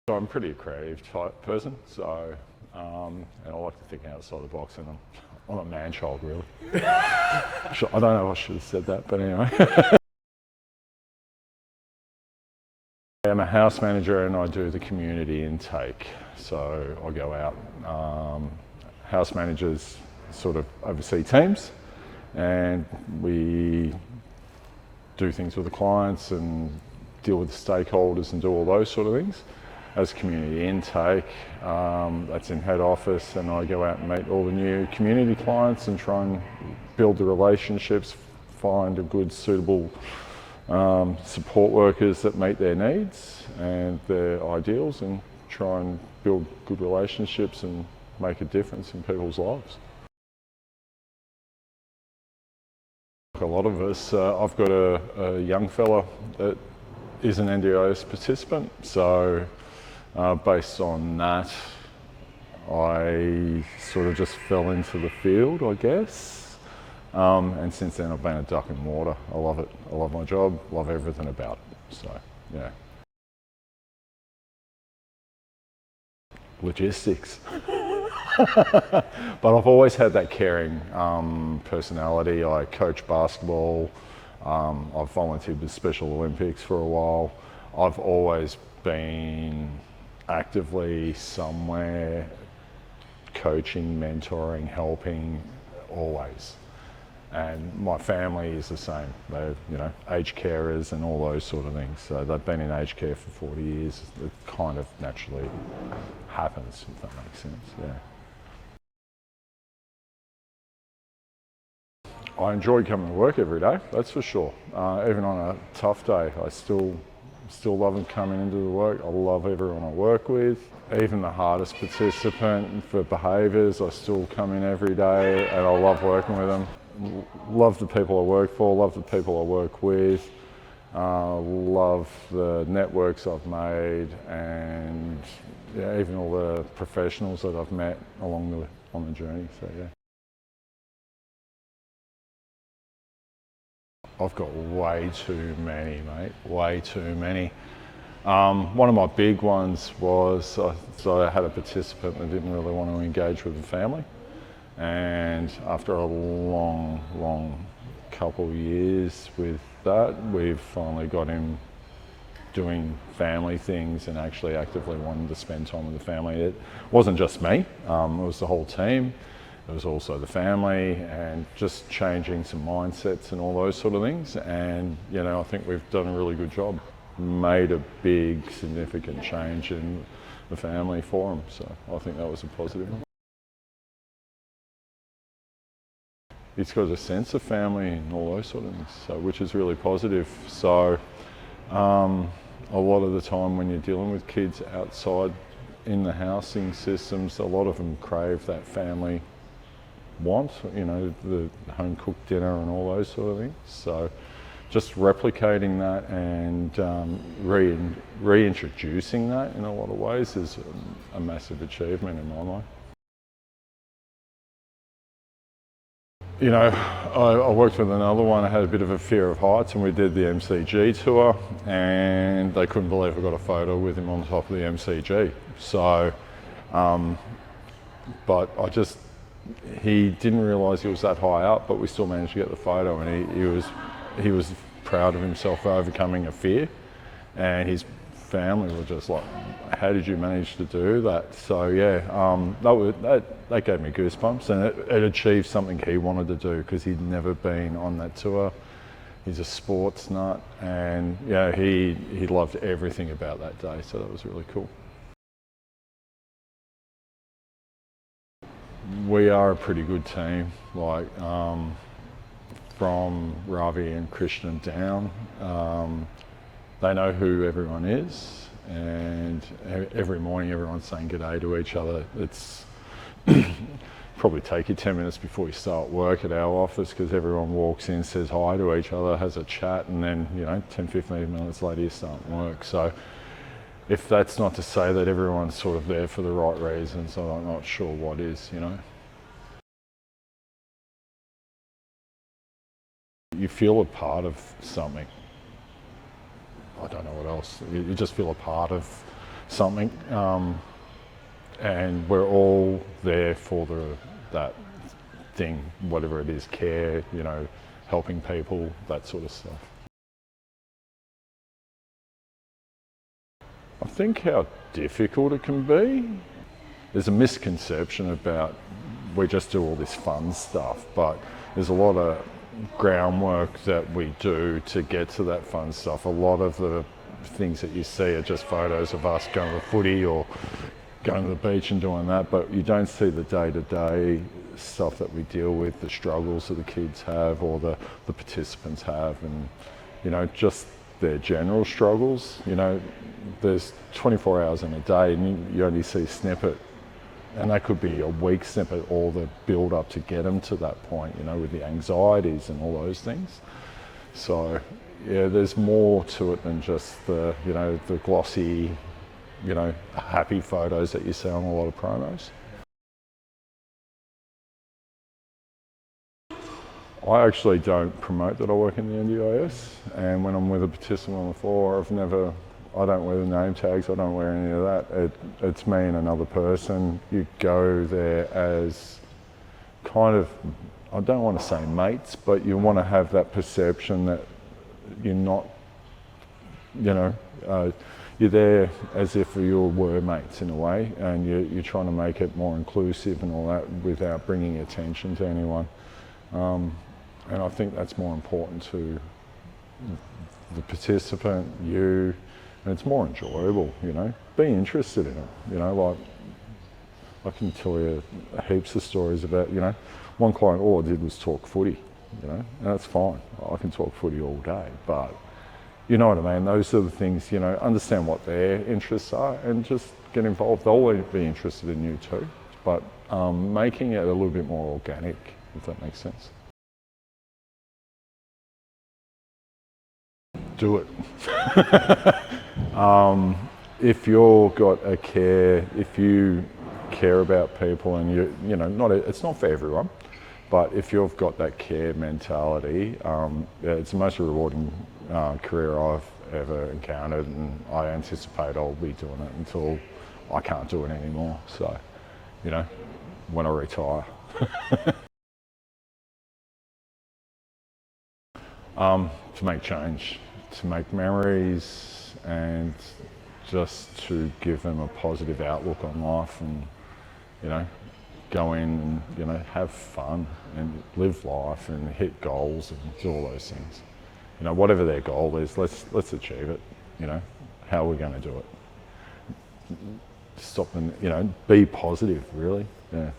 So I'm pretty a creative type person, so and I like to think outside the box, and I'm a man-child really. I don't know if I should have said that, but anyway. I'm a house manager and I do the community intake, so I go out. House managers sort of oversee teams, and we do things with the clients and deal with the stakeholders and do all those sort of things. As community intake, that's in head office, and I go out and meet all the new community clients and try and build the relationships, find a good suitable support workers that meet their needs and their ideals, and try and build good relationships and make a difference in people's lives. A lot of us, I've got a young fella that is an NDIS participant, so based on that, I sort of just fell into the field, I guess. And since then I've been a duck in water. I love it. I love my job, love everything about it. So, yeah. Logistics. But I've always had that caring personality. I coach basketball. I've volunteered with Special Olympics for a while. I've always been actively somewhere, coaching, mentoring, helping, always. And my family is the same. They're, aged carers and all those sort of things. So they've been in aged care for 40 years. It kind of naturally happens, if that makes sense, yeah. I enjoy coming to work every day, that's for sure. Even on a tough day, I still love coming into the work. I love everyone I work with. Even the hardest participant for behaviours, I still come in every day and I love working with them. Love the people I work for, love the people I work with, love the networks I've made, and even all the professionals that I've met on the journey, so yeah. I've got way too many, mate, way too many. One of my big ones was, so I had a participant that didn't really want to engage with the family. And after a long couple of years with that, we've finally got him doing family things and actually actively wanting to spend time with the family. It wasn't just me, it was the whole team. It was also the family, and just changing some mindsets and all those sort of things. And I think we've done a really good job. Made a big, significant change in the family for him. So I think that was a positive. He's got a sense of family and all those sort of things, so, which is really positive. So a lot of the time when you're dealing with kids outside in the housing systems, a lot of them crave that family want, the home cooked dinner and all those sort of things. So just replicating that and reintroducing that in a lot of ways is a massive achievement in my mind. I worked with another one. I had a bit of a fear of heights, and we did the MCG tour, and they couldn't believe I got a photo with him on top of the MCG. So, but he didn't realise he was that high up, but we still managed to get the photo, and he was proud of himself for overcoming a fear, and his family were just like, how did you manage to do that? So yeah, that gave me goosebumps, and it achieved something he wanted to do, because he'd never been on that tour. He's a sports nut, and he loved everything about that day, so that was really cool. We are a pretty good team, like from Ravi and Krishna down. They know who everyone is, and every morning everyone's saying good day to each other. It's probably take you 10 minutes before you start work at our office, because everyone walks in, says hi to each other, has a chat, and then 10-15 minutes later you start work. So if that's not to say that everyone's sort of there for the right reasons, I'm not sure what is, You feel a part of something. I don't know what else. You just feel a part of something, and we're all there for that thing, whatever it is, care, you know, helping people, that sort of stuff. I think how difficult it can be. There's a misconception about we just do all this fun stuff, but there's a lot of groundwork that we do to get to that fun stuff. A lot of the things that you see are just photos of us going to the footy or going to the beach and doing that, but you don't see the day-to-day stuff that we deal with, the struggles that the kids have or the participants have, and you know, just their general struggles. You know, there's 24 hours in a day and you only see a snippet, and that could be a week snippet, all the build up to get them to that point, you know, with the anxieties and all those things. So yeah, there's more to it than just the, you know, the glossy, you know, happy photos that you see on a lot of promos. I actually don't promote that I work in the NDIS, and when I'm with a participant on the floor, I don't wear the name tags, I don't wear any of that. It's me and another person. You go there as kind of, I don't want to say mates, but you want to have that perception that you're not, you know, you're there as if you were mates in a way, and you're trying to make it more inclusive and all that without bringing attention to anyone. And I think that's more important to the participant, you, and it's more enjoyable, you know. Be interested in it, you know, like I can tell you heaps of stories about, you know, one client, all I did was talk footy, you know, and that's fine. I can talk footy all day, but you know what I mean? Those are the things, you know, understand what their interests are and just get involved. They'll be interested in you too, but making it a little bit more organic, if that makes sense. Do it. If you've got a care, if you care about people and you know, it's not for everyone, but if you've got that care mentality, it's the most rewarding career I've ever encountered, and I anticipate I'll be doing it until I can't do it anymore. So, you know, when I retire. To make change, to make memories, and just to give them a positive outlook on life, and you know, go in and, you know, have fun and live life and hit goals and do all those things. You know, whatever their goal is, let's achieve it. You know, how are we going to do it? Stop and, you know, be positive, really. Yeah.